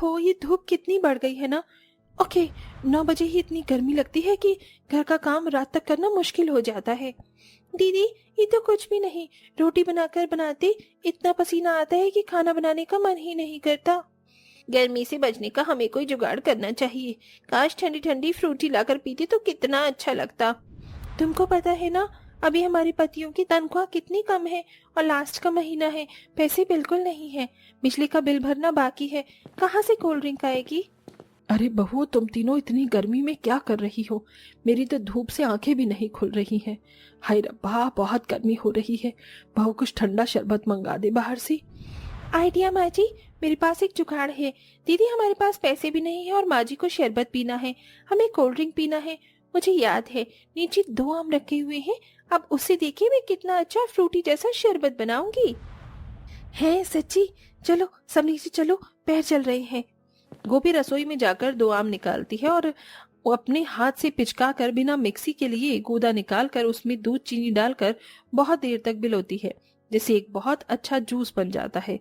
ओहो, ये धूप कितनी बढ़ गई है ना। ओके, 9 बजे ही इतनी गर्मी लगती है कि घर का काम रात तक करना मुश्किल हो जाता है। दीदी, ये तो कुछ भी नहीं, रोटी बनाकर बनाते इतना पसीना आता है कि खाना बनाने का मन ही नहीं करता। गर्मी से बचने का हमें कोई जुगाड़ करना चाहिए। काश ठंडी ठंडी फ्रूटी लाकर पीते तो कितना अच्छा लगता। तुमको पता है ना, अभी हमारे पतियों की तनख्वाह कितनी कम है और लास्ट का महीना है, पैसे बिल्कुल नहीं है। बिजली का बिल भरना बाकी है, कहाँ से कोल्ड ड्रिंक आएगी। अरे बहू, तुम तीनों इतनी गर्मी में क्या कर रही हो? मेरी तो धूप से आंखें भी नहीं खुल रही हैं। हाय रब्बा, बहुत गर्मी हो रही है। बहू, कुछ ठंडा शरबत मंगा दे बाहर से। आइडिया माँ जी, मेरे पास एक जुगाड़ है। दीदी, हमारे पास पैसे भी नहीं है और माँ जी को शरबत पीना है, हमें कोल्ड ड्रिंक पीना है। मुझे याद है नीचे 2 आम रखे हुए हैं, अब उससे देखिए मैं कितना अच्छा फ्रूटी जैसा शरबत बनाऊंगी। है सच्ची? चलो सब नीचे चलो, पैर चल रहे हैं। गोपी रसोई में जाकर 2 आम निकालती है और वो अपने हाथ से पिचका कर बिना मिक्सी के लिए गूदा निकाल कर उसमें दूध चीनी डालकर बहुत देर तक भिगोती है, जिससे एक बहुत अच्छा जूस बन जाता है।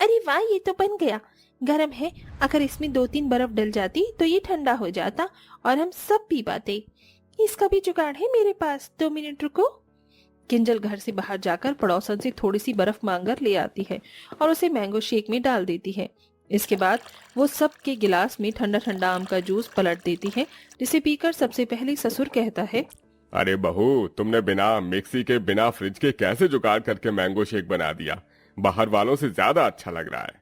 अरे वाह, ये तो बन गया। गर्म है, अगर इसमें 2-3 बर्फ डल जाती तो ये ठंडा हो जाता और हम सब पी पाते। इसका भी जुगाड़ है मेरे पास, 2 मिनट रुको। किंजल घर से बाहर जाकर पड़ोसन से थोड़ी सी बर्फ मांगकर ले आती है और उसे मैंगो शेक में डाल देती है। इसके बाद वो सबके गिलास में ठंडा ठंडा आम का जूस पलट देती है, जिसे पीकर सबसे पहले ससुर कहता है, अरे बहू, तुमने बिना मिक्सी के बिना फ्रिज के कैसे जुगाड़ करके मैंगो शेक बना दिया? बाहर वालों से ज्यादा अच्छा लग रहा है।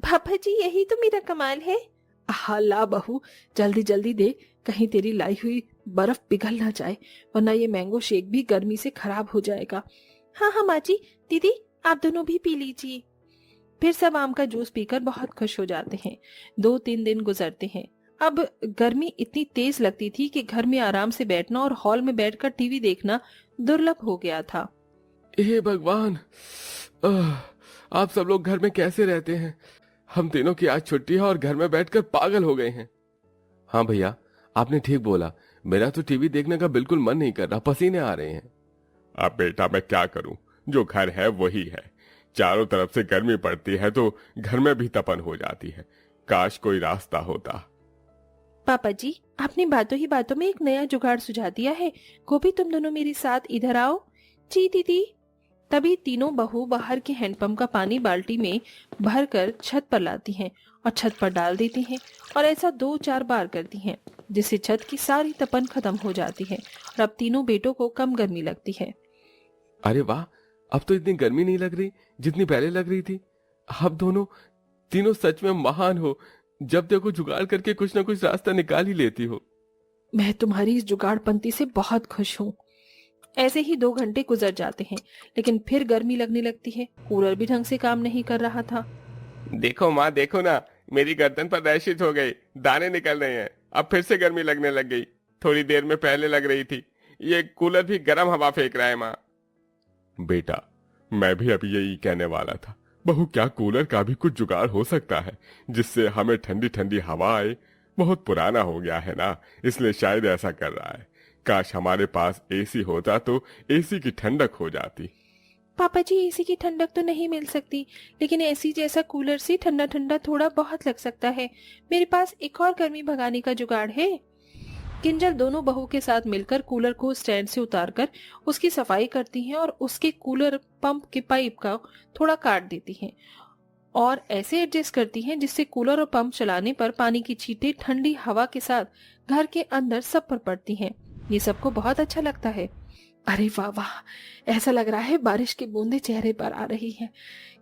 पापा जी, यही तो मेरा कमाल है। ला बहू, जल्दी जल्दी दे, कहीं तेरी लाई हुई बर्फ पिघल ना जाए, वरना ये मैंगो शेक भी गर्मी से खराब हो जाएगा। हाँ हाँ माँ जी, दीदी आप दोनों भी पी लीजिए। फिर सब आम का जूस पीकर बहुत खुश हो जाते हैं। 2-3 दिन गुजरते हैं। अब गर्मी इतनी तेज लगती थी कि घर में आराम से बैठना और हॉल में बैठकर टीवी देखना दुर्लभ हो गया था। हे भगवान, आप सब लोग घर में कैसे रहते हैं? हम तीनों की आज छुट्टी है और घर में बैठकर पागल हो गए हैं। हाँ भैया, आपने ठीक बोला, मेरा तो टीवी देखने का बिल्कुल मन नहीं कर रहा, पसीने आ रहे हैं। अब बेटा मैं क्या करूं, जो घर है वही है। चारों तरफ से गर्मी पड़ती है तो घर में भी तपन हो जाती है। काश कोई रास्ता होता। पापा जी, आपने बातों ही बातों में एक नया जुगाड़ सुझा दिया है। गोपी, तुम दोनों मेरे साथ इधर आओ। जी दीदी। तभी तीनों बहू बाहर के हैंडपंप का पानी बाल्टी में भरकर छत पर लाती हैं और छत पर डाल देती हैं और ऐसा 2-4 बार करती हैं, जिससे छत की सारी तपन खत्म हो जाती है और अब तीनों बेटों को कम गर्मी लगती है। अरे वाह, अब तो इतनी गर्मी नहीं लग रही जितनी पहले लग रही थी। आप दोनों तीनों सच में महान हो, जब देखो जुगाड़ करके कुछ ना कुछ रास्ता निकाल ही लेती हो। मैं तुम्हारी इस जुगाड़पंती से बहुत खुश हूँ। ऐसे ही 2 घंटे गुजर जाते हैं, लेकिन फिर गर्मी लगने लगती है। कूलर भी ढंग से काम नहीं कर रहा था। देखो माँ, देखो ना, मेरी गर्दन पर रैशेज हो गई, दाने निकल रहे हैं। अब फिर से गर्मी लगने लग गई। थोड़ी देर में पहले लग रही थी। ये कूलर भी गर्म हवा फेंक रहा है माँ। बेटा, मैं भी अभी यही कहने वाला था। बहू, क्या कूलर का भी कुछ जुगाड़ हो सकता है जिससे हमें ठंडी ठंडी हवा आए? बहुत पुराना हो गया है ना, इसलिए शायद ऐसा कर रहा है। काश हमारे पास एसी होता तो एसी की ठंडक हो जाती। पापा जी, एसी की ठंडक तो नहीं मिल सकती, लेकिन एसी जैसा कूलर से ठंडा ठंडा थोड़ा बहुत लग सकता है। मेरे पास एक और गर्मी भगाने का जुगाड़ है। किंजल दोनों बहू के साथ मिलकर कूलर को स्टैंड से उतारकर उसकी सफाई करती हैं और उसके कूलर पंप के पाइप का थोड़ा काट देती हैं और ऐसे एडजस्ट करती हैं जिससे कूलर और पंप चलाने पर पानी की छींटें ठंडी हवा के साथ घर के अंदर सब पर पड़ती हैं। ये सबको बहुत अच्छा लगता है। अरे वाह वाह, ऐसा लग रहा है बारिश की बूंदें चेहरे पर आ रही हैं।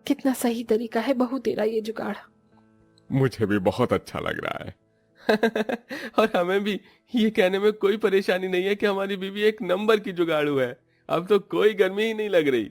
कितना सही तरीका है बहू तेरा ये जुगाड़। मुझे भी बहुत अच्छा लग रहा है। और हमें भी ये कहने में कोई परेशानी नहीं है कि हमारी बीवी एक नंबर की जुगाड़ू है। अब तो कोई गर्मी ही नहीं लग रही।